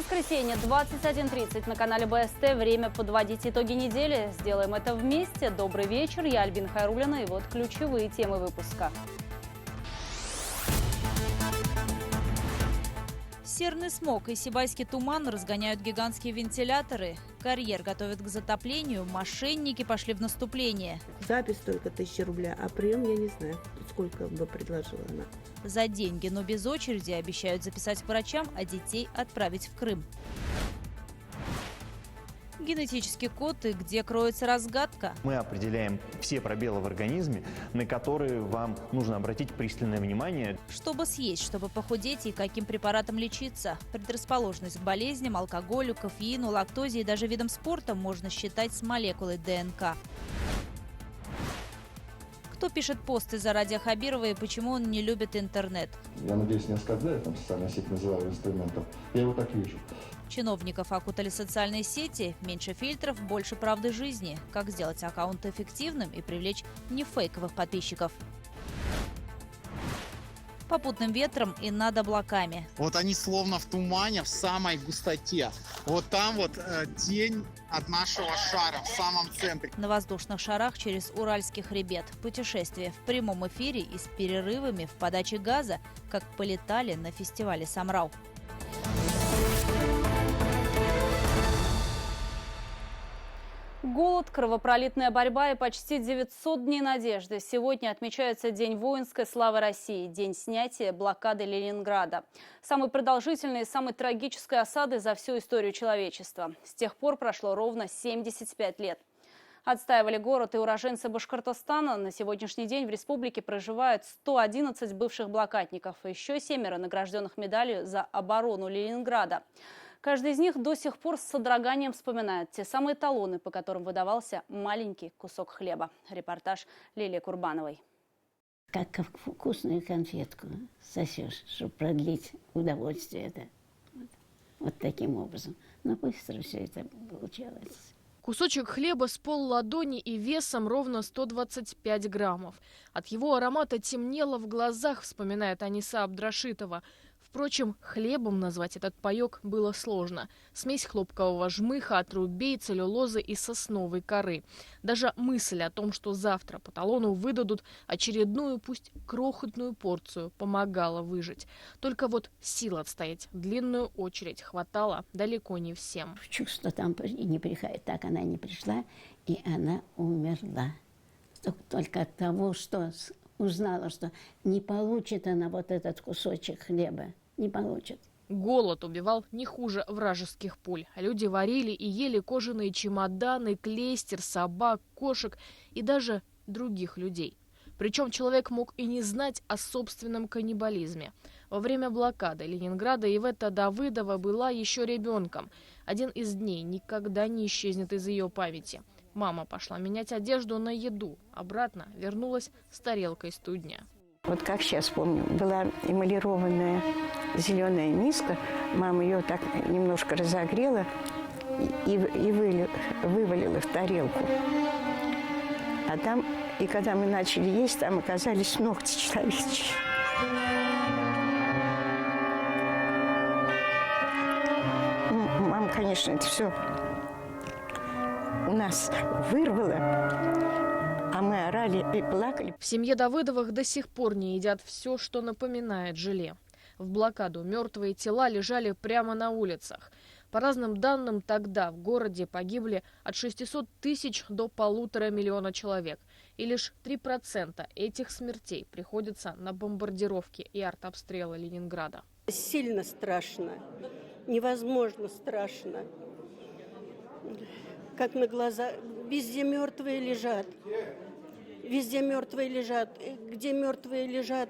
Воскресенье, 21:30 на канале БСТ. Время подводить итоги недели. Сделаем это вместе. Добрый вечер, я Альбина Хайруллина, и вот ключевые темы выпуска. Серный смог и сибайский туман разгоняют гигантские вентиляторы. Карьер готовят к затоплению, мошенники пошли в наступление. Запись только 1000 рублей, а прием я не знаю, сколько бы предложила она. За деньги, но без очереди обещают записать к врачам, а детей отправить в Крым. Генетический код и где кроется разгадка. Мы определяем все пробелы в организме, на которые вам нужно обратить пристальное внимание. Чтобы съесть, чтобы похудеть и каким препаратом лечиться. Предрасположенность к болезням, алкоголю, кофеину, лактозе и даже видам спорта можно считать с молекулой ДНК. Кто пишет посты за Радия Хабирова и почему он не любит интернет? Я надеюсь, не оскорбляю, там социальная сеть называю инструментом. Я его так вижу. Чиновников окутали социальные сети, меньше фильтров, больше правды жизни. Как сделать аккаунт эффективным и привлечь не фейковых подписчиков? Попутным ветром и над облаками. Вот они словно в тумане, в самой густоте. Вот там вот тень от нашего шара в самом центре. На воздушных шарах через Уральский хребет. Путешествие в прямом эфире и с перерывами в подаче газа, как полетали на фестивале «Самрау». Голод, кровопролитная борьба и почти 900 дней надежды. Сегодня отмечается День воинской славы России, день снятия блокады Ленинграда. Самой продолжительной и самой трагической осады за всю историю человечества. С тех пор прошло ровно 75 лет. Отстаивали город и уроженцы Башкортостана. На сегодняшний день в республике проживают 111 бывших блокадников и еще 7 награжденных медалью за оборону Ленинграда. Каждый из них до сих пор с содроганием вспоминает те самые талоны, по которым выдавался маленький кусок хлеба. Репортаж Лилии Курбановой. Как вкусную конфетку сосешь, чтобы продлить удовольствие. Да? Вот таким образом. Но быстро все это получалось. Кусочек хлеба с полладони и весом ровно 125 граммов. От его аромата темнело в глазах, вспоминает Аниса Абдрашитова. Впрочем, хлебом назвать этот паёк было сложно. Смесь хлопкового жмыха, отрубей, целлюлозы и сосновой коры. Даже мысль о том, что завтра по талону выдадут очередную, пусть крохотную порцию, помогала выжить. Только вот сил отстоять длинную очередь хватало далеко не всем. Чувство там не приходит. Так она не пришла, и она умерла. Только от того, что узнала, что не получит она вот этот кусочек хлеба. Не получит. Голод убивал не хуже вражеских пуль. Люди варили и ели кожаные чемоданы, клейстер, собак, кошек и даже других людей. Причем человек мог и не знать о собственном каннибализме. Во время блокады Ленинграда Ивета Давыдова была еще ребенком. Один из дней никогда не исчезнет из ее памяти. Мама пошла менять одежду на еду. Обратно вернулась с тарелкой студня. Вот как сейчас помню, была эмалированная зеленая миска. Мама ее так немножко разогрела и вывалила в тарелку. А там, и когда мы начали есть, там оказались ногти человечьи. Мама, конечно, это все у нас вырвала, а мы орали и плакали. В семье Давыдовых до сих пор не едят все, что напоминает желе. В блокаду мертвые тела лежали прямо на улицах. По разным данным, тогда в городе погибли от 600 тысяч до 1,5 миллиона человек. И лишь 3% этих смертей приходится на бомбардировки и артобстрелы Ленинграда. Сильно страшно, невозможно страшно. Как на глаза, везде мертвые лежат. Везде мертвые лежат. Где мертвые лежат,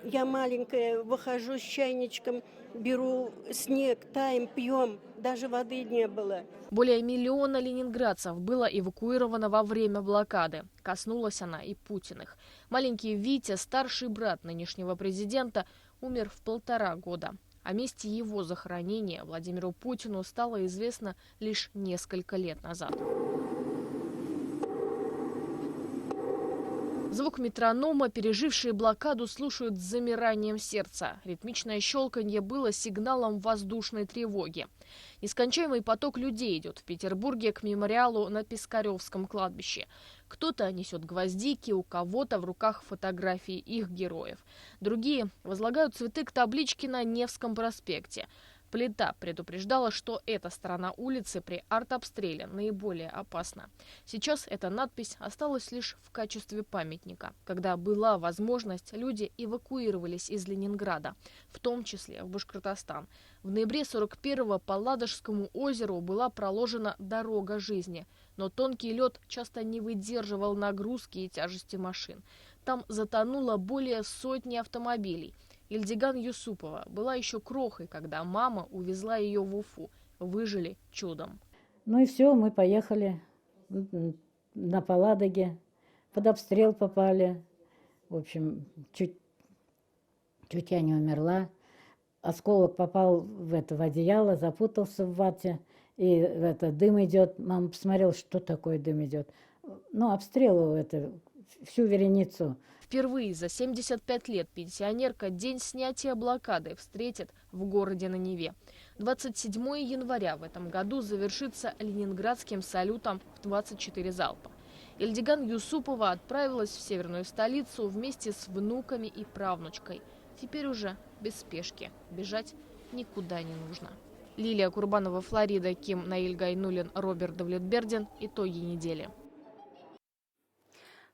я маленькая выхожу с чайничком, беру снег, таем, пьем. Даже воды не было. Более 1 миллиона ленинградцев было эвакуировано во время блокады. Коснулась она и Путиных. Маленький Витя, старший брат нынешнего президента, умер в 1,5 года. О месте его захоронения Владимиру Путину стало известно лишь несколько лет назад. Звук метронома пережившие блокаду слушают с замиранием сердца. Ритмичное щелканье было сигналом воздушной тревоги. Нескончаемый поток людей идет в Петербурге к мемориалу на Пискаревском кладбище. Кто-то несет гвоздики, у кого-то в руках фотографии их героев. Другие возлагают цветы к табличке на Невском проспекте. Плита предупреждала, что эта сторона улицы при артобстреле наиболее опасна. Сейчас эта надпись осталась лишь в качестве памятника. Когда была возможность, люди эвакуировались из Ленинграда, в том числе в Башкортостан. В ноябре 41-го по Ладожскому озеру была проложена дорога жизни, но тонкий лед часто не выдерживал нагрузки и тяжести машин. Там затонуло более сотни автомобилей. Ильдиган Юсупова была еще крохой, когда мама увезла ее в Уфу. Выжили чудом. Ну и все, мы поехали на Палладоге, под обстрел попали. В общем, чуть я не умерла. Осколок попал в одеяло, запутался в вате, и дым идет. Мама посмотрела, что такое дым идет. Ну, обстрел всю вереницу. Впервые за 75 лет пенсионерка день снятия блокады встретит в городе на Неве. 27 января в этом году завершится ленинградским салютом в 24 залпа. Ильдиган Юсупова отправилась в северную столицу вместе с внуками и правнучкой. Теперь уже без спешки. Бежать никуда не нужно. Лилия Курбанова, Флорида, Ким Наиль Гайнуллин, Роберт Давлетбердин. Итоги недели.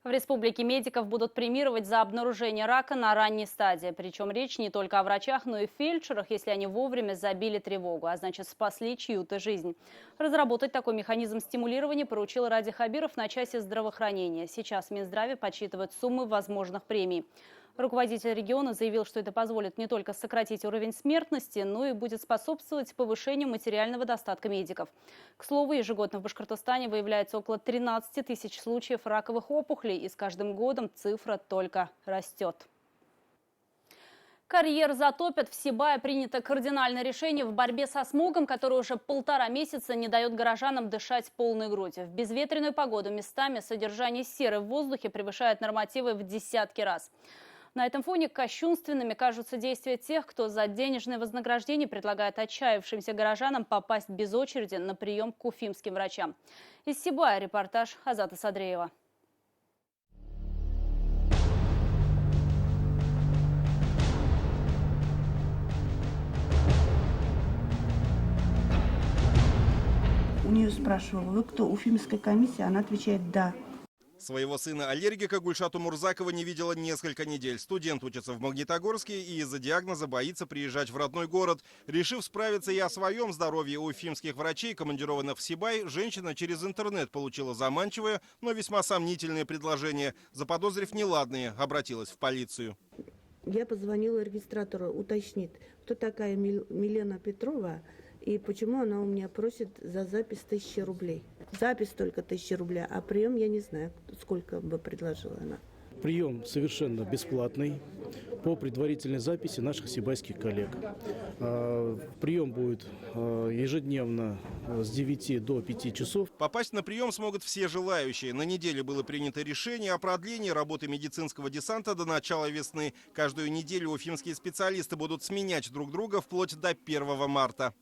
В республике медиков будут премировать за обнаружение рака на ранней стадии. Причем речь не только о врачах, но и фельдшерах, если они вовремя забили тревогу, а значит спасли чью-то жизнь. Разработать такой механизм стимулирования поручил Ради Хабиров на части здравоохранения. Сейчас в Минздраве подсчитывают суммы возможных премий. Руководитель региона заявил, что это позволит не только сократить уровень смертности, но и будет способствовать повышению материального достатка медиков. К слову, ежегодно в Башкортостане выявляется около 13 тысяч случаев раковых опухолей, и с каждым годом цифра только растет. Карьер затопят. В Сибае принято кардинальное решение в борьбе со смогом, который уже 1,5 месяца не дает горожанам дышать полной грудью. В безветренную погоду местами содержание серы в воздухе превышает нормативы в десятки раз. На этом фоне кощунственными кажутся действия тех, кто за денежное вознаграждение предлагает отчаявшимся горожанам попасть без очереди на прием к уфимским врачам. Из Сибая репортаж Азата Садреева. У нее спрашивала: вы кто, уфимская комиссия? Она отвечает: да. Своего сына-аллергика Гульшату Мурзакова не видела несколько недель. Студент учится в Магнитогорске и из-за диагноза боится приезжать в родной город. Решив справиться и о своем здоровье у уфимских врачей, командированных в Сибай, женщина через интернет получила заманчивое, но весьма сомнительное предложение. Заподозрив неладное, обратилась в полицию. Я позвонила регистратору, уточнит, кто такая Милена Петрова и почему она у меня просит за запись 1000 рублей. Запись только 1000 рублей, а прием я не знаю, сколько бы предложила она. Прием совершенно бесплатный по предварительной записи наших сибайских коллег. Прием будет ежедневно с 9 до 5 часов. Попасть на прием смогут все желающие. На неделе было принято решение о продлении работы медицинского десанта до начала весны. Каждую неделю уфимские специалисты будут сменять друг друга вплоть до 1 марта.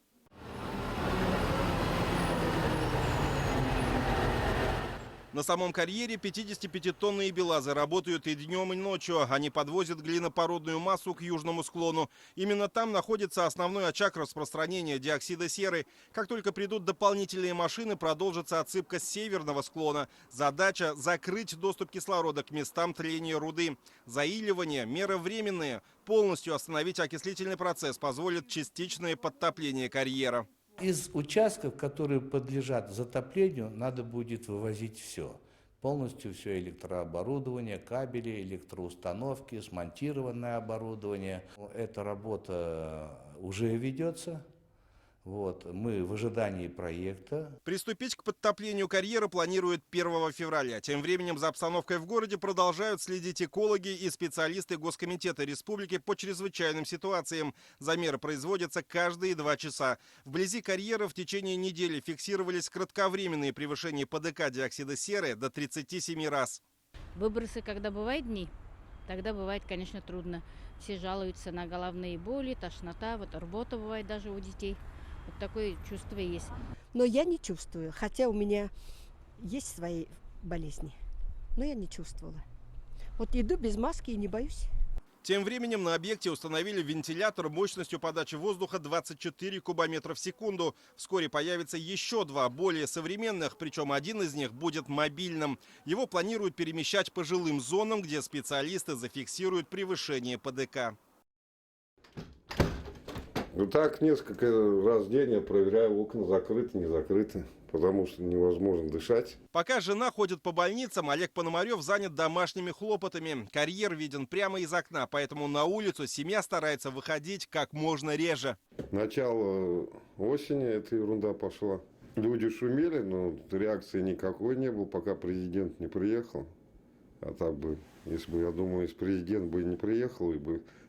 На самом карьере 55-тонные БелАЗы работают и днем, и ночью. Они подвозят глинопородную массу к южному склону. Именно там находится основной очаг распространения диоксида серы. Как только придут дополнительные машины, продолжится отсыпка с северного склона. Задача – закрыть доступ кислорода к местам трения руды. Заиливание – мера временная. Полностью остановить окислительный процесс позволит частичное подтопление карьера. Из участков, которые подлежат затоплению, надо будет вывозить все. Полностью все электрооборудование, кабели, электроустановки, смонтированное оборудование. Эта работа уже ведется. Мы в ожидании проекта. Приступить к подтоплению карьера планируют 1 февраля. Тем временем за обстановкой в городе продолжают следить экологи и специалисты Госкомитета Республики по чрезвычайным ситуациям. Замеры производятся каждые 2 часа. Вблизи карьера в течение недели фиксировались кратковременные превышения ПДК диоксида серы до 37 раз. Выбросы, когда бывают дни, тогда бывает, конечно, трудно. Все жалуются на головные боли, тошнота, вот рвота бывает даже у детей. Вот такое чувство есть. Но я не чувствую, хотя у меня есть свои болезни, но я не чувствовала. Вот иду без маски и не боюсь. Тем временем на объекте установили вентилятор мощностью подачи воздуха 24 кубометра в секунду. Вскоре появится еще 2 более современных, причем один из них будет мобильным. Его планируют перемещать по жилым зонам, где специалисты зафиксируют превышение ПДК. Ну так, несколько раз в день я проверяю, окна закрыты, не закрыты, потому что невозможно дышать. Пока жена ходит по больницам, Олег Пономарев занят домашними хлопотами. Карьер виден прямо из окна, поэтому на улицу семья старается выходить как можно реже. Начало осени, эта ерунда пошла. Люди шумели, но реакции никакой не было, пока президент не приехал. А так бы, если бы, я думаю, если президент бы не приехал,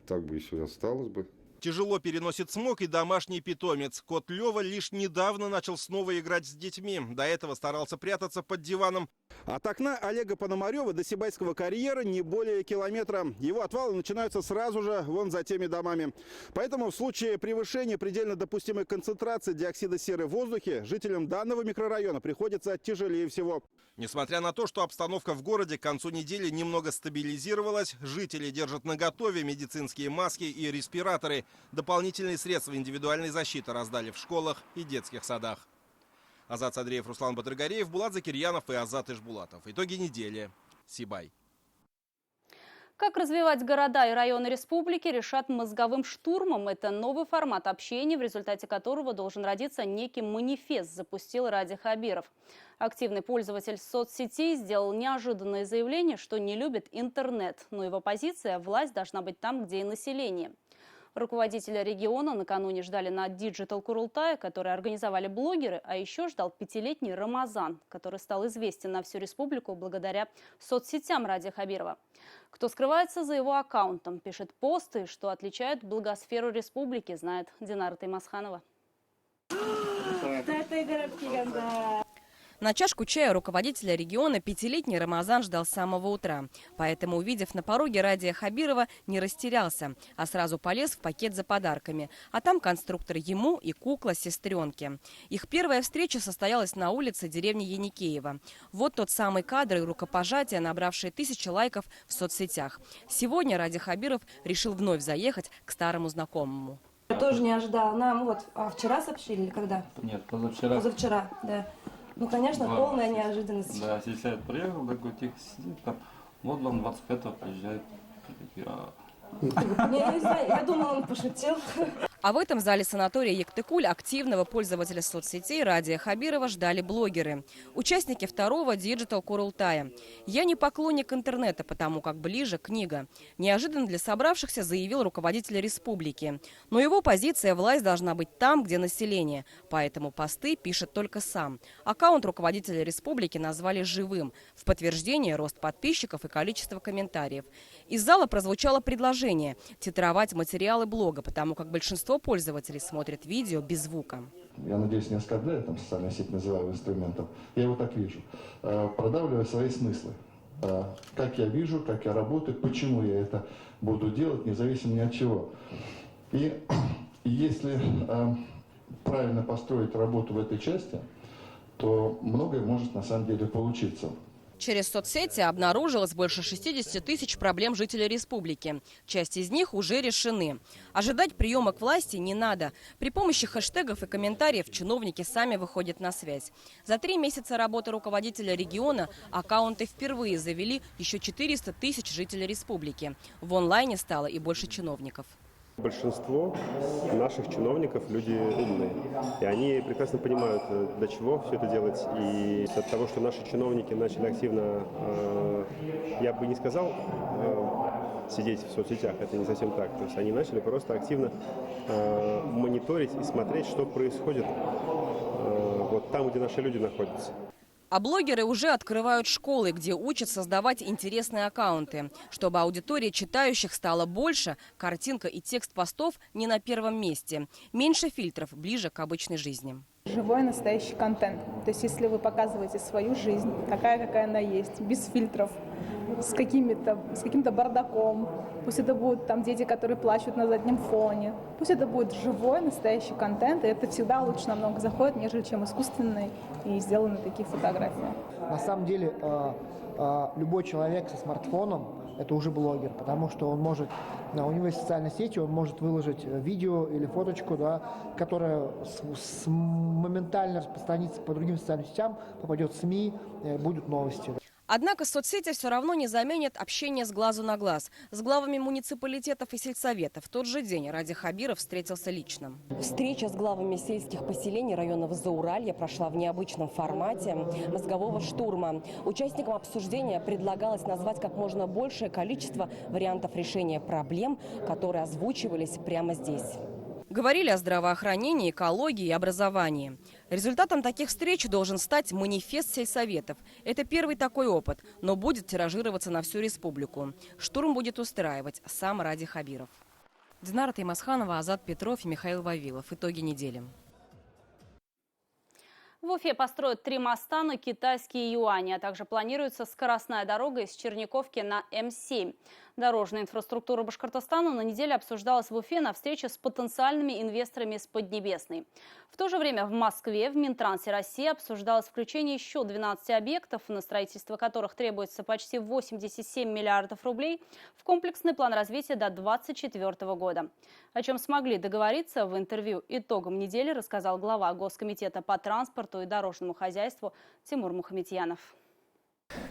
так бы и все осталось бы. Тяжело переносит смог и домашний питомец. Кот Лева лишь недавно начал снова играть с детьми. До этого старался прятаться под диваном. От окна Олега Пономарева до Сибайского карьера не более километра. Его отвалы начинаются сразу же вон за теми домами. Поэтому в случае превышения предельно допустимой концентрации диоксида серы в воздухе жителям данного микрорайона приходится тяжелее всего. Несмотря на то, что обстановка в городе к концу недели немного стабилизировалась, жители держат наготове медицинские маски и респираторы. Дополнительные средства индивидуальной защиты раздали в школах и детских садах. Азат Садреев, Руслан Батыргареев, Булат Закирьянов и Азат Ишбулатов. Итоги недели. Сибай. Как развивать города и районы республики, решат мозговым штурмом. Это новый формат общения, в результате которого должен родиться некий манифест, запустил Ради Хабиров. Активный пользователь соцсетей сделал неожиданное заявление, что не любит интернет. Но его позиция – власть должна быть там, где и население. Руководителя региона накануне ждали на Digital Курултае, который организовали блогеры, а еще ждал 5-летний Рамазан, который стал известен на всю республику благодаря соцсетям Ради Хабирова. Кто скрывается за его аккаунтом, пишет посты, что отличает благосферу республики, знает Динара Таймасханова. На чашку чая руководителя региона 5-летний Рамазан ждал с самого утра. Поэтому, увидев на пороге Радия Хабирова, не растерялся, а сразу полез в пакет за подарками. А там конструктор ему и кукла сестренки. Их первая встреча состоялась на улице деревни Еникеево. Вот тот самый кадр и рукопожатие, набравшие 1000 лайков в соцсетях. Сегодня Радий Хабиров решил вновь заехать к старому знакомому. Я тоже не ожидала. Нам вот вчера сообщили или когда? Нет, позавчера. Позавчера, да. Ну, конечно, полная неожиданность. Да, сейчас приехал, такой тихо сидит, там, вот вам 25-го приезжает. Я думала, он пошутил. А в этом зале санатория Ектыкуль активного пользователя соцсетей Радия Хабирова ждали блогеры. Участники второго Digital Курултая. «Я не поклонник интернета, потому как ближе книга», неожиданно для собравшихся заявил руководитель республики. Но его позиция – власть должна быть там, где население. Поэтому посты пишет только сам. Аккаунт руководителя республики назвали «живым». В подтверждение рост подписчиков и количество комментариев. Из зала прозвучало предложение титровать материалы блога, потому как большинство пользователей смотрят видео без звука. Я надеюсь, не оскорбляю, там социальная сеть называю инструментом. Я его так вижу. Продавливаю свои смыслы. Как я вижу, как я работаю, почему я это буду делать, независимо ни от чего. И если правильно построить работу в этой части, то многое может на самом деле получиться. Через соцсети обнаружилось больше 60 тысяч проблем жителей республики. Часть из них уже решены. Ожидать приема к власти не надо. При помощи хэштегов и комментариев чиновники сами выходят на связь. За 3 месяца работы руководителя региона аккаунты впервые завели еще 400 тысяч жителей республики. В онлайне стало и больше чиновников. Большинство наших чиновников люди умные, и они прекрасно понимают, для чего все это делать. И от того, что наши чиновники начали активно, я бы не сказал, сидеть в соцсетях, это не совсем так. То есть они начали просто активно мониторить и смотреть, что происходит вот там, где наши люди находятся. А блогеры уже открывают школы, где учат создавать интересные аккаунты. Чтобы аудитория читающих стала больше, картинка и текст постов не на первом месте. Меньше фильтров, ближе к обычной жизни. Живой настоящий контент. То есть если вы показываете свою жизнь, такая, какая она есть, без фильтров, с каким-то бардаком, пусть это будут там дети, которые плачут на заднем фоне, пусть это будет живой настоящий контент, и это всегда лучше намного заходит, нежели чем искусственные и сделанные такие фотографии. На самом деле любой человек со смартфоном — это уже блогер, потому что он может, у него есть социальные сети, он может выложить видео или фоточку, да, которая моментально распространится по другим социальным сетям, попадет в СМИ, будут новости. Однако соцсети все равно не заменят общение с глазу на глаз. С главами муниципалитетов и сельсоветов в тот же день Ради Хабиров встретился лично. Встреча с главами сельских поселений районов Зауралья прошла в необычном формате мозгового штурма. Участникам обсуждения предлагалось назвать как можно большее количество вариантов решения проблем, которые озвучивались прямо здесь. Говорили о здравоохранении, экологии и образовании. Результатом таких встреч должен стать манифест сельсоветов. Это первый такой опыт, но будет тиражироваться на всю республику. Штурм будет устраивать сам Ради Хабиров. Динара Таймасханова, Азат Петров и Михаил Вавилов. Итоги недели. В Уфе построят 3 моста на китайские юани, а также планируется скоростная дорога из Черниковки на М7. Дорожная инфраструктура Башкортостана на неделе обсуждалась в Уфе на встрече с потенциальными инвесторами из Поднебесной. В то же время в Москве в Минтрансе России обсуждалось включение еще 12 объектов, на строительство которых требуется почти 87 миллиардов рублей, в комплексный план развития до 2024 года. О чем смогли договориться, в интервью итогам недели рассказал глава Госкомитета по транспорту и дорожному хозяйству Тимур Мухаметьянов.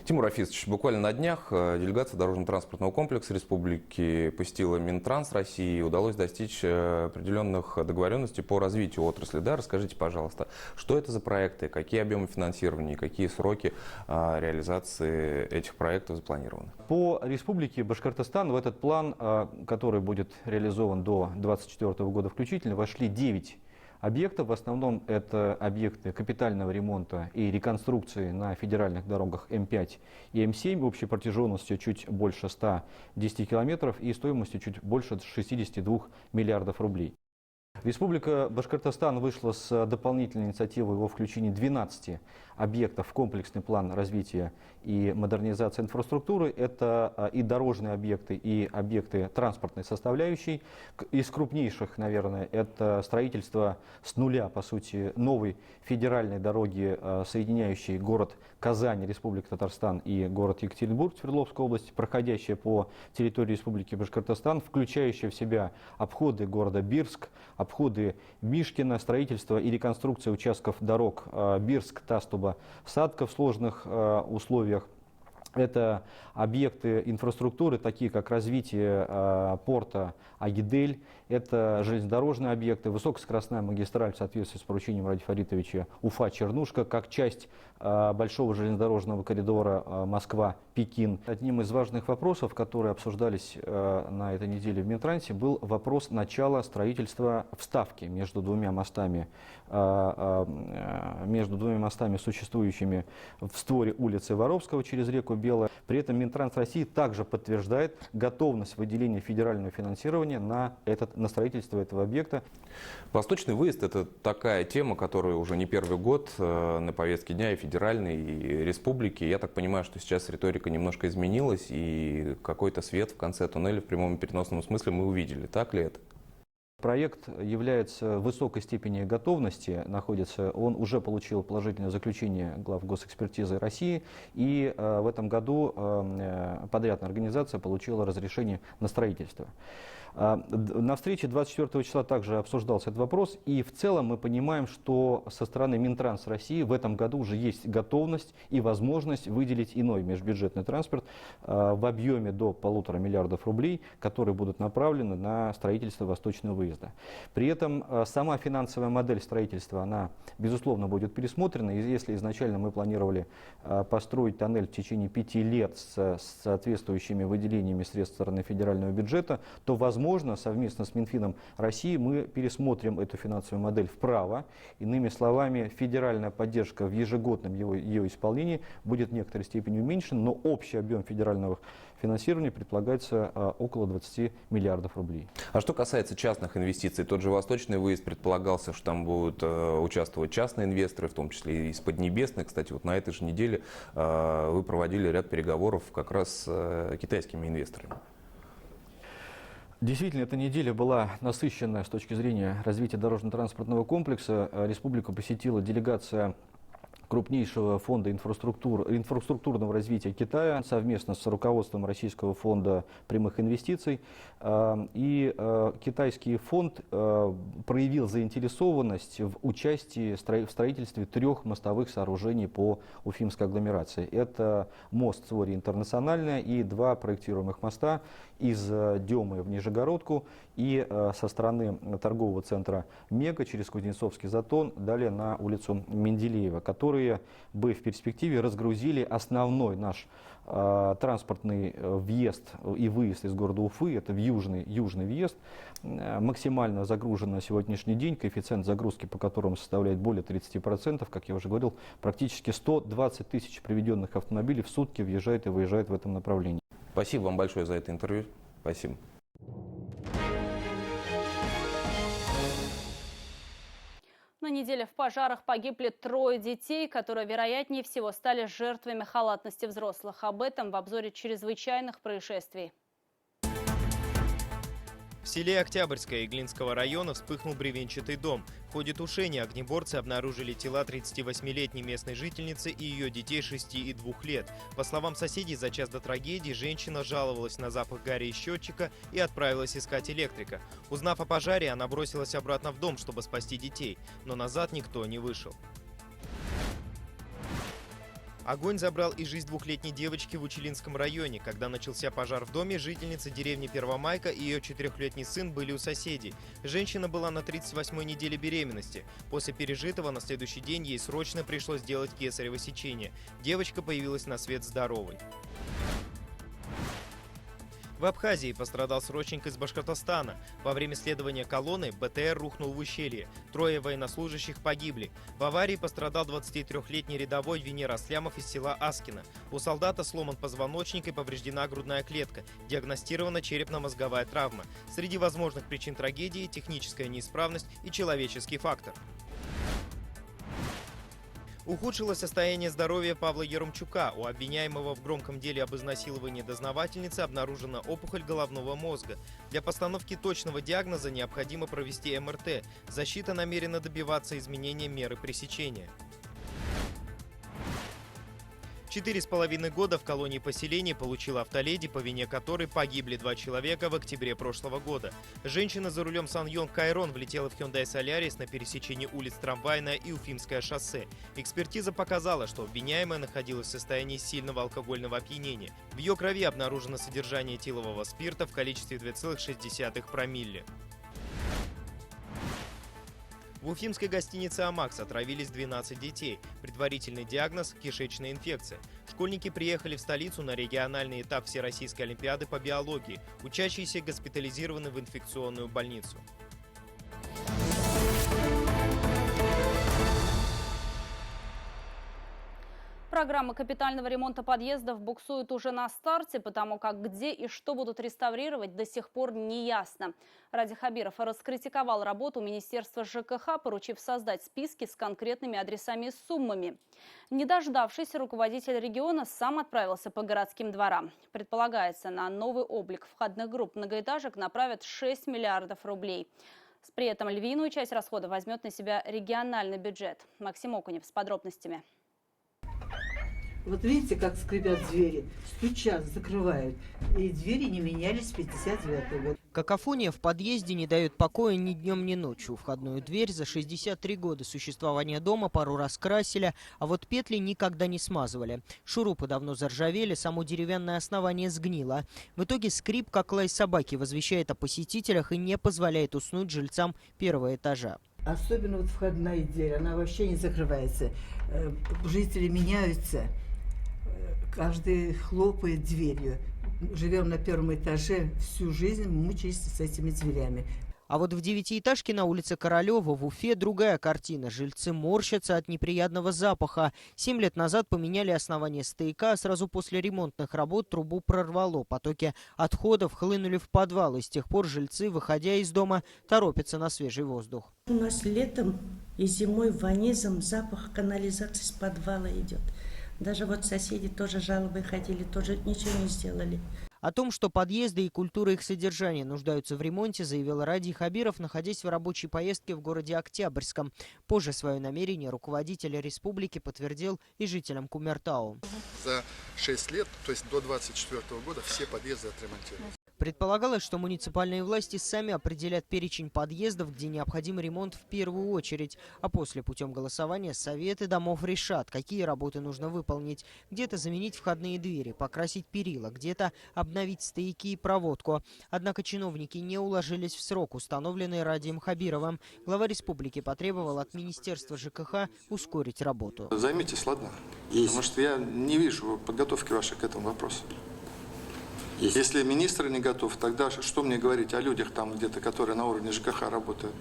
Тимур Афисович, буквально на днях делегация дорожно-транспортного комплекса республики посетила Минтранс России и удалось достичь определенных договоренностей по развитию отрасли. Да, расскажите, пожалуйста, что это за проекты, какие объемы финансирования, какие сроки реализации этих проектов запланированы? По республике Башкортостан в этот план, который будет реализован до 2024 года включительно, вошли 9 объектов. В основном это объекты капитального ремонта и реконструкции на федеральных дорогах М5 и М7 общей протяженностью чуть больше 110 километров и стоимостью чуть больше 62 миллиардов рублей. Республика Башкортостан вышла с дополнительной инициативой о включении 12 объектов в комплексный план развития и модернизации инфраструктуры. Это и дорожные объекты, и объекты транспортной составляющей. Из крупнейших, наверное, это строительство с нуля, по сути, новой федеральной дороги, соединяющей город Казань, Республика Татарстан, и город Екатеринбург, Свердловской области, проходящая по территории Республики Башкортостан, включающая в себя обходы города Бирск, обходы Мишкина, строительство и реконструкция участков дорог Бирск-Тастуба-Садка в сложных условиях. Это объекты инфраструктуры, такие как развитие порта Агидель, это железнодорожные объекты, высокоскоростная магистраль в соответствии с поручением Ради Фаритовича Уфа-Чернушка, как часть большого железнодорожного коридора Москва-Пекин. Одним из важных вопросов, которые обсуждались на этой неделе в Минтрансе, был вопрос начала строительства вставки между двумя мостами, существующими в створе улицы Воровского через реку Белая. При этом Минтранс России также подтверждает готовность выделения федерального финансирования на строительство этого объекта. Восточный выезд – это такая тема, которая уже не первый год на повестке дня и федеральной, и республики. Я так понимаю, что сейчас риторика немножко изменилась, и какой-то свет в конце туннеля в прямом и переносном смысле мы увидели. Так ли это? Проект является в высокой степени готовности, он уже получил положительное заключение глав госэкспертизы России, и в этом году подрядная организация получила разрешение на строительство. На встрече 24 числа также обсуждался этот вопрос, и в целом мы понимаем, что со стороны Минтранс России в этом году уже есть готовность и возможность выделить иной межбюджетный транспорт в объеме до 1,5 миллиардов рублей, которые будут направлены на строительство восточного выезда. При этом сама финансовая модель строительства, она, безусловно, будет пересмотрена. И если изначально мы планировали построить тоннель в течение 5 лет с соответствующими выделениями средств со стороны федерального бюджета, то, возможно, совместно с Минфином России мы пересмотрим эту финансовую модель вправо. Иными словами, федеральная поддержка в ежегодном ее исполнении будет в некоторой степени уменьшена, но общий объем финансирования предполагается около 20 миллиардов рублей. А что касается частных инвестиций, тот же Восточный выезд предполагался, что там будут участвовать частные инвесторы, в том числе и из Поднебесной. Кстати, вот на этой же неделе вы проводили ряд переговоров как раз с китайскими инвесторами. Действительно, эта неделя была насыщенная с точки зрения развития дорожно-транспортного комплекса. Республику посетила делегация крупнейшего фонда инфраструктурного развития Китая совместно с руководством Российского фонда прямых инвестиций. И китайский фонд проявил заинтересованность в участии в строительстве 3 мостовых сооружений по Уфимской агломерации. Это мост Цвори Интернациональная и 2 проектируемых моста из Демы в Нижегородку и со стороны торгового центра Мега через Кузнецовский затон, далее на улицу Менделеева, которые бы в перспективе разгрузили основной наш транспортный въезд и выезд из города Уфы, это в южный въезд, максимально загружен на сегодняшний день, коэффициент загрузки по которому составляет более 30%, как я уже говорил, практически 120 тысяч приведенных автомобилей в сутки въезжает и выезжает в этом направлении. Спасибо вам большое за это интервью. Спасибо. На неделе в пожарах погибли 3 детей, которые, вероятнее всего, стали жертвами халатности взрослых. Об этом в обзоре чрезвычайных происшествий. В селе Октябрьское Иглинского района вспыхнул бревенчатый дом. В ходе тушения огнеборцы обнаружили тела 38-летней местной жительницы и ее детей 6 и 2 лет. По словам соседей, за час до трагедии женщина жаловалась на запах гари из счетчика и отправилась искать электрика. Узнав о пожаре, она бросилась обратно в дом, чтобы спасти детей, но назад никто не вышел. Огонь забрал и жизнь 2-летней девочки в Учелинском районе. Когда начался пожар в доме, жительницы деревни Первомайка и ее 4-летний сын были у соседей. Женщина была на 38-й неделе беременности. После пережитого на следующий день ей срочно пришлось делать кесарево сечение. Девочка появилась на свет здоровой. В Абхазии пострадал срочник из Башкортостана. Во время следования колонны БТР рухнул в ущелье. 3 военнослужащих погибли. В аварии пострадал 23-летний рядовой Венер Аслямов из села Аскино. У солдата сломан позвоночник и повреждена грудная клетка. Диагностирована черепно-мозговая травма. Среди возможных причин трагедии – техническая неисправность и человеческий фактор. Ухудшилось состояние здоровья Павла Еромчука. У обвиняемого в громком деле об изнасиловании дознавательницы обнаружена опухоль головного мозга. Для постановки точного диагноза необходимо провести МРТ. Защита намерена добиваться изменения меры пресечения. 4,5 года в колонии поселений получила автоледи, по вине которой погибли 2 человека в октябре прошлого года. Женщина за рулем Сан-Йонг Кайрон влетела в Hyundai Solaris на пересечении улиц Трамвайное и Уфимское шоссе. Экспертиза показала, что обвиняемая находилась в состоянии сильного алкогольного опьянения. В ее крови обнаружено содержание этилового спирта в количестве 2,6 промилле. В уфимской гостинице «Амакс» отравились 12 детей. Предварительный диагноз – кишечная инфекция. Школьники приехали в столицу на региональный этап Всероссийской олимпиады по биологии. Учащиеся госпитализированы в инфекционную больницу. Программа капитального ремонта подъездов буксует уже на старте, потому как где и что будут реставрировать, до сих пор не ясно. Ради Хабиров раскритиковал работу Министерства ЖКХ, поручив создать списки с конкретными адресами и суммами. Не дождавшись, руководитель региона сам отправился по городским дворам. Предполагается, на новый облик входных групп многоэтажек направят 6 миллиардов рублей. При этом львиную часть расходов возьмет на себя региональный бюджет. Максим Окунев с подробностями. Вот видите, как скрипят двери, стучат, закрывают. И двери не менялись с 59-го года. Какофония в подъезде не дает покоя ни днем, ни ночью. Входную дверь за 63 года существования дома пару раз красили, а вот петли никогда не смазывали. Шурупы давно заржавели, само деревянное основание сгнило. В итоге скрип, как лай собаки, возвещает о посетителях и не позволяет уснуть жильцам первого этажа. Особенно вот входная дверь, она вообще не закрывается. Жители меняются. Каждый хлопает дверью. Живем на первом этаже, всю жизнь мучаемся с этими дверями. А вот в девятиэтажке на улице Королева в Уфе другая картина. Жильцы морщатся от неприятного запаха. 7 лет назад поменяли основание стояка, а сразу после ремонтных работ трубу прорвало. Потоки отходов хлынули в подвал, и с тех пор жильцы, выходя из дома, торопятся на свежий воздух. У нас летом и зимой ванизм, запах канализации с подвала идет. Даже вот соседи тоже жалобы ходили, тоже ничего не сделали. О том, что подъезды и культура их содержания нуждаются в ремонте, заявил Радий Хабиров, находясь в рабочей поездке в городе Октябрьском. Позже свое намерение руководитель республики подтвердил и жителям Кумертау. За 6 лет, то есть до 2024 года, все подъезды отремонтированы. Предполагалось, что муниципальные власти сами определят перечень подъездов, где необходим ремонт в первую очередь, а после путем голосования советы домов решат, какие работы нужно выполнить. Где-то заменить входные двери, покрасить перила, где-то обновить стояки и проводку. Однако чиновники не уложились в срок, установленный Радием Хабировым. Глава республики потребовал от Министерства ЖКХ ускорить работу. Займитесь, ладно? Потому что я не вижу подготовки вашей к этому вопросу. Если министр не готов, тогда что мне говорить о людях там где-то, которые на уровне ЖКХ работают?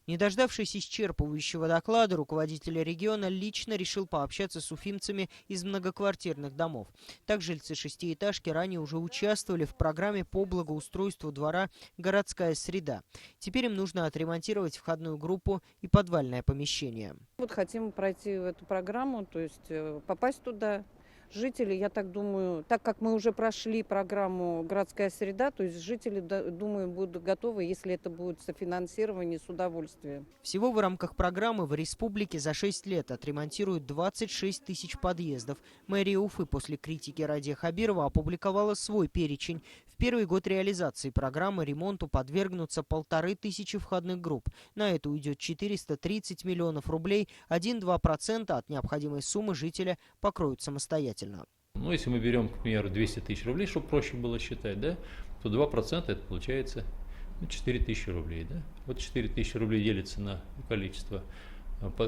Не дождавшись исчерпывающего доклада, руководитель региона лично решил пообщаться с уфимцами из многоквартирных домов. Так жильцы шестиэтажки ранее уже участвовали в программе по благоустройству двора «Городская среда». Теперь им нужно отремонтировать входную группу и подвальное помещение. Вот хотим пройти эту программу, то есть попасть туда. Жители, я так думаю, так как мы уже прошли программу «Городская среда», то есть жители, думаю, будут готовы, если это будет софинансирование, с удовольствием. Всего в рамках программы в республике за 6 лет отремонтируют 26 тысяч подъездов. Мэрия Уфы после критики Радия Хабирова опубликовала свой перечень. В первый год реализации программы ремонту подвергнутся 1500 входных групп. На это уйдет 430 миллионов рублей, 1-2% от необходимой суммы жителя покроют самостоятельно. Ну, если мы берем, к примеру, 200 тысяч рублей, чтобы проще было считать, да, то 2% это получается 4 тысячи рублей. Да? Вот 4 тысячи рублей делится на количество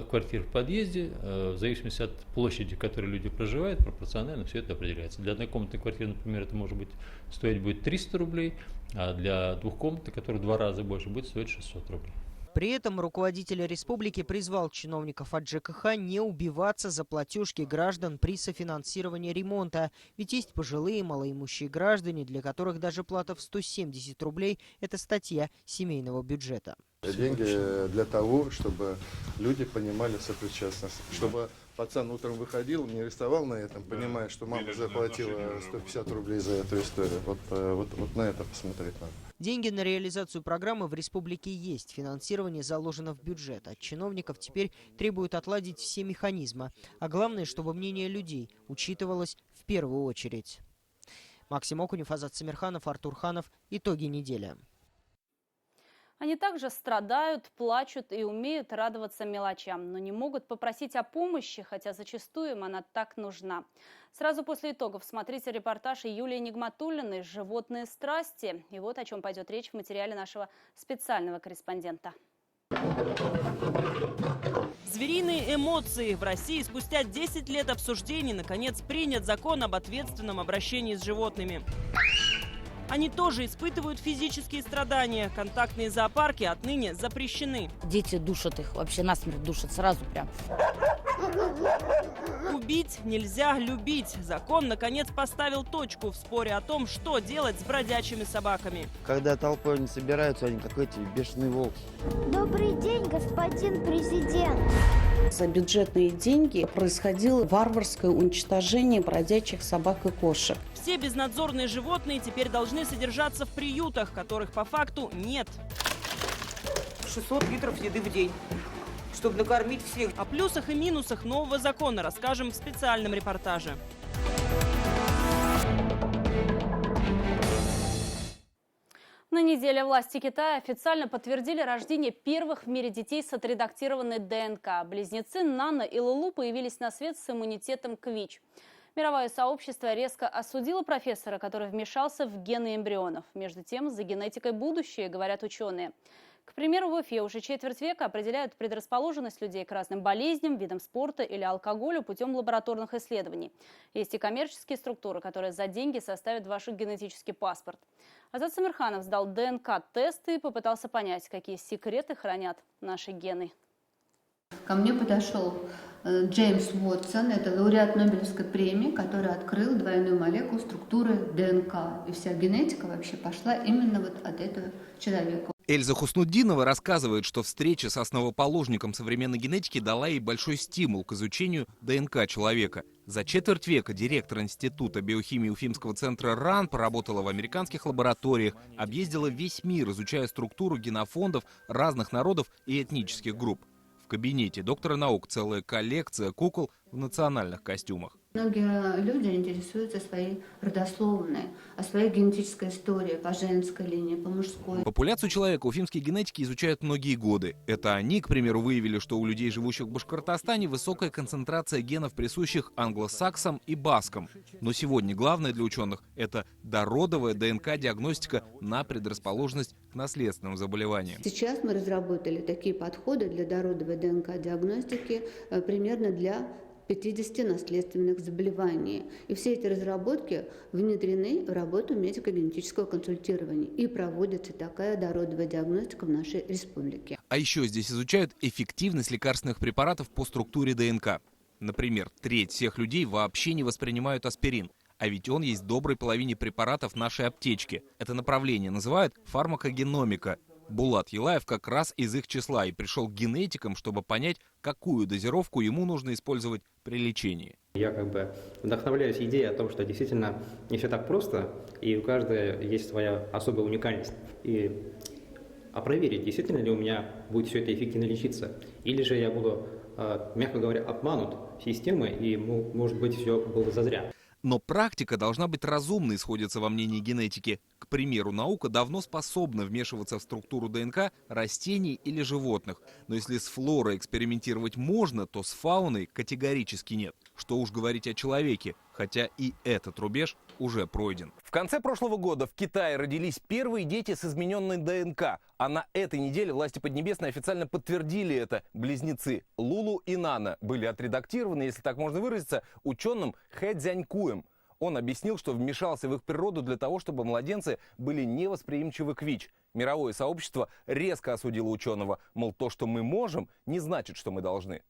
квартир в подъезде, в зависимости от площади, в которой люди проживают, пропорционально все это определяется. Для однокомнатной квартиры, например, это может быть стоить будет 300 рублей, а для двухкомнатной, которая в 2 раза больше, будет стоить 600 рублей. При этом руководитель республики призвал чиновников от ЖКХ не убиваться за платежки граждан при софинансировании ремонта. Ведь есть пожилые, малоимущие граждане, для которых даже плата в 170 рублей – это статья семейного бюджета. Деньги для того, чтобы люди понимали сопричастность. Чтобы пацан утром выходил, не рисовал на этом, понимая, что мама заплатила 150 рублей за эту историю. Вот на это посмотреть надо. Деньги на реализацию программы в республике есть. Финансирование заложено в бюджет. От чиновников теперь требуют отладить все механизмы. А главное, чтобы мнение людей учитывалось в первую очередь. Максим Окунев, Азат Самирханов, Артур Ханов. Итоги недели. Они также страдают, плачут и умеют радоваться мелочам, но не могут попросить о помощи, хотя зачастую им она так нужна. Сразу после итогов смотрите репортаж Юлии Нигматуллиной «Животные страсти». И вот о чем пойдет речь в материале нашего специального корреспондента. Звериные эмоции. В России спустя 10 лет обсуждений наконец принят закон об ответственном обращении с животными. Они тоже испытывают физические страдания. Контактные зоопарки отныне запрещены. Дети душат их, вообще насмерть душат сразу прям. Убить нельзя любить. Закон, наконец, поставил точку в споре о том, что делать с бродячими собаками. Когда толпой они собираются, они как эти бешеные волки. Добрый день, господин президент. За бюджетные деньги происходило варварское уничтожение бродячих собак и кошек. Все безнадзорные животные теперь должны содержаться в приютах, которых по факту нет. 600 литров еды в день, чтобы накормить всех. О плюсах и минусах нового закона расскажем в специальном репортаже. На неделе власти Китая официально подтвердили рождение первых в мире детей с отредактированной ДНК. Близнецы Нана и Лулу появились на свет с иммунитетом к ВИЧ. Мировое сообщество резко осудило профессора, который вмешался в гены эмбрионов. Между тем, за генетикой будущее, говорят ученые. К примеру, в Уфе уже четверть века определяют предрасположенность людей к разным болезням, видам спорта или алкоголю путем лабораторных исследований. Есть и коммерческие структуры, которые за деньги составят ваш генетический паспорт. Азат Самирханов сдал ДНК-тесты и попытался понять, какие секреты хранят наши гены. Ко мне подошел Джеймс Уотсон, это лауреат Нобелевской премии, который открыл двойную молекулу структуры ДНК. И вся генетика вообще пошла именно вот от этого человека. Эльза Хуснутдинова рассказывает, что встреча с основоположником современной генетики дала ей большой стимул к изучению ДНК человека. За четверть века директор Института биохимии Уфимского центра РАН поработала в американских лабораториях, объездила весь мир, изучая структуру генофондов разных народов и этнических групп. В кабинете доктора наук целая коллекция кукол в национальных костюмах. Многие люди интересуются своей родословной, о своей генетической истории по женской линии, по мужской. Популяцию человека уфимские генетики изучают многие годы. Это они, к примеру, выявили, что у людей, живущих в Башкортостане, высокая концентрация генов, присущих англосаксам и баскам. Но сегодня главное для ученых – это дородовая ДНК-диагностика на предрасположенность к наследственным заболеваниям. Сейчас мы разработали такие подходы для дородовой ДНК-диагностики примерно для 50 наследственных заболеваний. И все эти разработки внедрены в работу медико-генетического консультирования. И проводится такая дородовая диагностика в нашей республике. А еще здесь изучают эффективность лекарственных препаратов по структуре ДНК. Например, треть всех людей вообще не воспринимают аспирин. А ведь он есть в доброй половине препаратов нашей аптечки. Это направление называют фармакогеномика. Булат Елаев как раз из их числа и пришел к генетикам, чтобы понять, какую дозировку ему нужно использовать при лечении. Я вдохновляюсь идеей о том, что действительно не все так просто, и у каждого есть своя особая уникальность. А проверить, действительно ли у меня будет все это эффективно лечиться, или же я буду, мягко говоря, обманут системой, и, может быть, все было зазря. Но практика должна быть разумной, сходится во мнении генетики. К примеру, наука давно способна вмешиваться в структуру ДНК растений или животных. Но если с флорой экспериментировать можно, то с фауной категорически нет. Что уж говорить о человеке, хотя и этот рубеж уже пройден. В конце прошлого года в Китае родились первые дети с измененной ДНК. А на этой неделе власти Поднебесной официально подтвердили это. Близнецы Лулу и Нана были отредактированы, если так можно выразиться, ученым Хэ Цзянькуем. Он объяснил, что вмешался в их природу для того, чтобы младенцы были невосприимчивы к ВИЧ. Мировое сообщество резко осудило ученого, мол, то, что мы можем, не значит, что мы должны.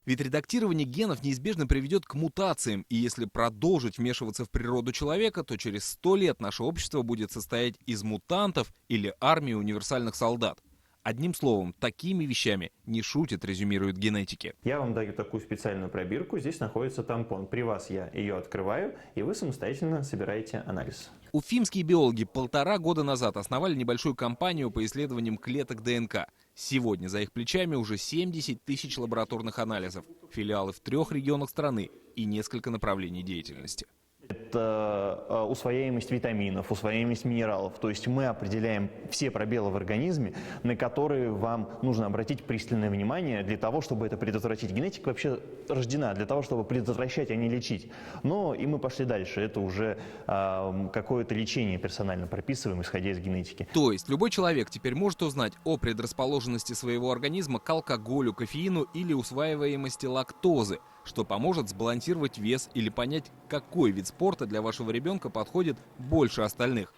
Ведь редактирование генов неизбежно приведет к мутациям, и если продолжить вмешиваться в природу человека, то через 100 лет наше общество будет состоять из мутантов или армии универсальных солдат. Одним словом, такими вещами не шутят, резюмируют генетики. Я вам даю такую специальную пробирку, здесь находится тампон. При вас я ее открываю, и вы самостоятельно собираете анализ. Уфимские биологи 1,5 года назад основали небольшую компанию по исследованиям клеток ДНК. Сегодня за их плечами уже 70 тысяч лабораторных анализов, филиалы в 3 регионах страны и несколько направлений деятельности. Это усвояемость витаминов, усвояемость минералов. То есть мы определяем все пробелы в организме, на которые вам нужно обратить пристальное внимание для того, чтобы это предотвратить. Генетика вообще рождена для того, чтобы предотвращать, а не лечить. Но и мы пошли дальше. Это уже какое-то лечение персонально прописываем, исходя из генетики. То есть любой человек теперь может узнать о предрасположенности своего организма к алкоголю, кофеину или усваиваемости лактозы, что поможет сбалансировать вес или понять, какой вид спорта для вашего ребенка подходит больше остальных.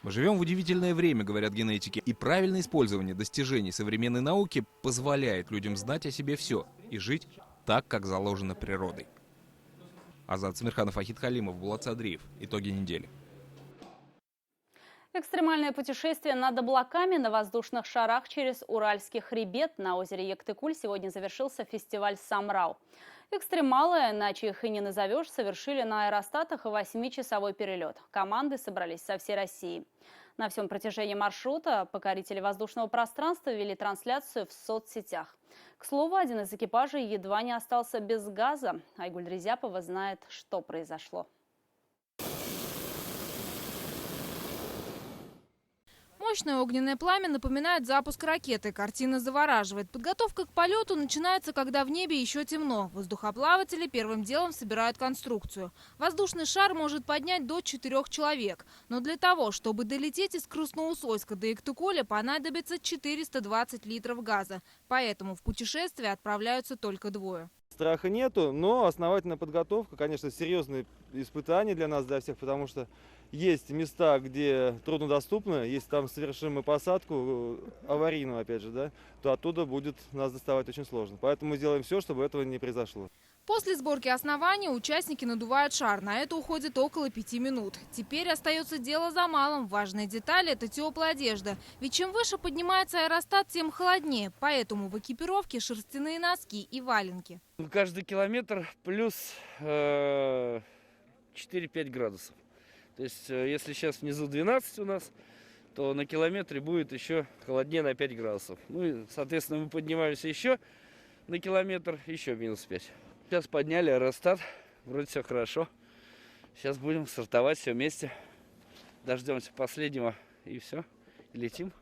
Мы живем в удивительное время, говорят генетики, и правильное использование достижений современной науки позволяет людям знать о себе все и жить так, как заложено природой. Азат Самирханов, Ахит Халимов, Булат Садриев. Итоги недели. Экстремальное путешествие над облаками на воздушных шарах через Уральский хребет на озере Яктыкуль сегодня завершился фестиваль «Самрау». Экстремалы, иначе их и не назовешь, совершили на аэростатах 8-часовой перелет. Команды собрались со всей России. На всем протяжении маршрута покорители воздушного пространства вели трансляцию в соцсетях. К слову, один из экипажей едва не остался без газа. Айгуль Резяпова знает, что произошло. Мощное огненное пламя напоминает запуск ракеты. Картина завораживает. Подготовка к полету начинается, когда в небе еще темно. Воздухоплаватели первым делом собирают конструкцию. Воздушный шар может поднять до 4 человек. Но для того, чтобы долететь из Красноусольска до Иктыкуля, понадобится 420 литров газа. Поэтому в путешествие отправляются только 2. Страха нету, но основательная подготовка, конечно, серьезные испытания для нас, для всех, потому что есть места, где труднодоступно, если там совершим мы посадку аварийную, опять же, да, то оттуда будет нас доставать очень сложно. Поэтому мы сделаем все, чтобы этого не произошло. После сборки основания участники надувают шар. На это уходит около 5 минут. Теперь остается дело за малым. Важная деталь – это теплая одежда. Ведь чем выше поднимается аэростат, тем холоднее. Поэтому в экипировке шерстяные носки и валенки. Каждый километр плюс 4-5 градусов. То есть, если сейчас внизу 12 у нас, то на километре будет еще холоднее на 5 градусов. Ну и, соответственно, мы поднимаемся еще на километр, еще минус 5. Сейчас подняли аэростат, вроде все хорошо. Сейчас будем стартовать все вместе. Дождемся последнего и все, и летим.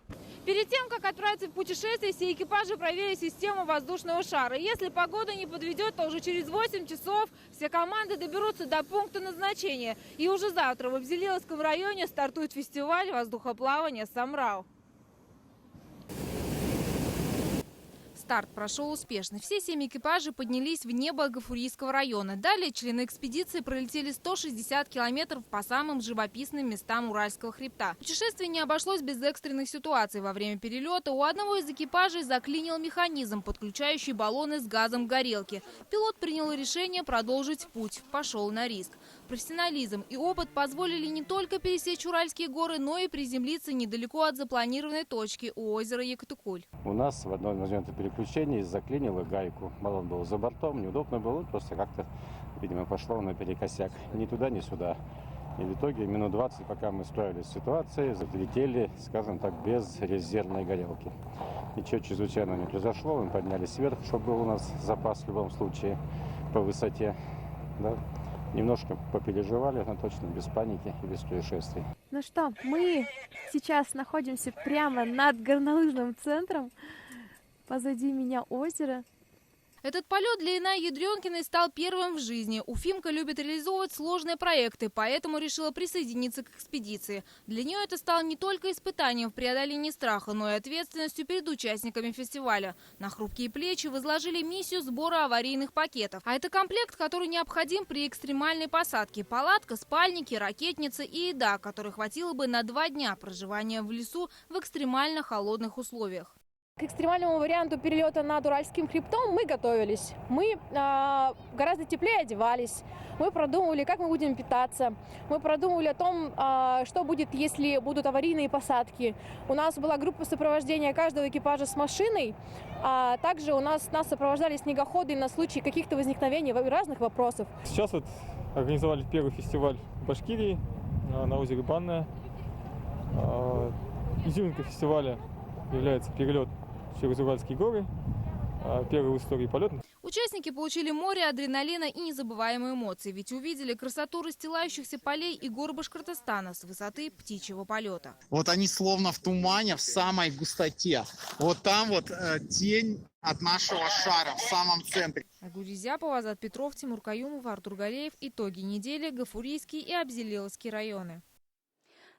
Перед тем, как отправиться в путешествие, все экипажи проверили систему воздушного шара. Если погода не подведет, то уже через 8 часов все команды доберутся до пункта назначения. И уже завтра в Абзелиловском районе стартует фестиваль воздухоплавания «Самрау». Старт прошел успешно. Все 7 экипажей поднялись в небо Гафурийского района. Далее члены экспедиции пролетели 160 километров по самым живописным местам Уральского хребта. Путешествие не обошлось без экстренных ситуаций. Во время перелета у одного из экипажей заклинил механизм, подключающий баллоны с газом к горелке. Пилот принял решение продолжить путь. Пошел на риск. Профессионализм и опыт позволили не только пересечь Уральские горы, но и приземлиться недалеко от запланированной точки у озера Иктыкуль. У нас в одном момент переключения заклинило гайку. Баллон был за бортом, неудобно было, просто как-то, видимо, пошло наперекосяк. Ни туда, ни сюда. И в итоге минут 20, пока мы справились с ситуацией, залетели, скажем так, без резервной горелки. Ничего чрезвычайного не произошло, мы поднялись вверх, чтобы был у нас запас в любом случае по высоте. Да? Немножко попереживали, но точно без паники и без происшествий. Ну что, мы сейчас находимся прямо над горнолыжным центром. Позади меня озеро. Этот полет для Инай Ядренкиной стал первым в жизни. Уфимка любит реализовывать сложные проекты, поэтому решила присоединиться к экспедиции. Для нее это стало не только испытанием в преодолении страха, но и ответственностью перед участниками фестиваля. На хрупкие плечи возложили миссию сбора аварийных пакетов. А это комплект, который необходим при экстремальной посадке. Палатка, спальники, ракетница и еда, которой хватило бы на 2 дня проживания в лесу в экстремально холодных условиях. К экстремальному варианту перелета над Уральским хребтом мы готовились. Мы гораздо теплее одевались. Мы продумывали, как мы будем питаться. Мы продумывали о том, что будет, если будут аварийные посадки. У нас была группа сопровождения каждого экипажа с машиной. Также нас сопровождали снегоходы на случай каких-то возникновений разных вопросов. Сейчас вот организовали первый фестиваль в Башкирии на озере Банное. Изюминкой фестиваля является перелет через Уральские горы, первый в истории полет. Участники получили море адреналина и незабываемые эмоции, ведь увидели красоту расстилающихся полей и гор Башкортостана с высоты птичьего полета. Вот они словно в тумане, в самой густоте. Вот там вот тень от нашего шара в самом центре. Айгуль Рязяпова, Азат Петров, Тимур Каюмов, Артур Галеев. Итоги недели. Гафурийский и Абзелиловский районы.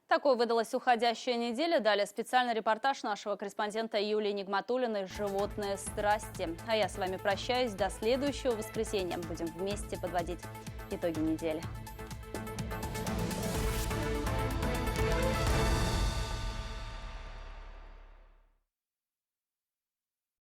Такой выдалась уходящая неделя. Далее специальный репортаж нашего корреспондента Юлии Нигматуллиной «Животные страсти». А я с вами прощаюсь до следующего воскресенья. Будем вместе подводить итоги недели.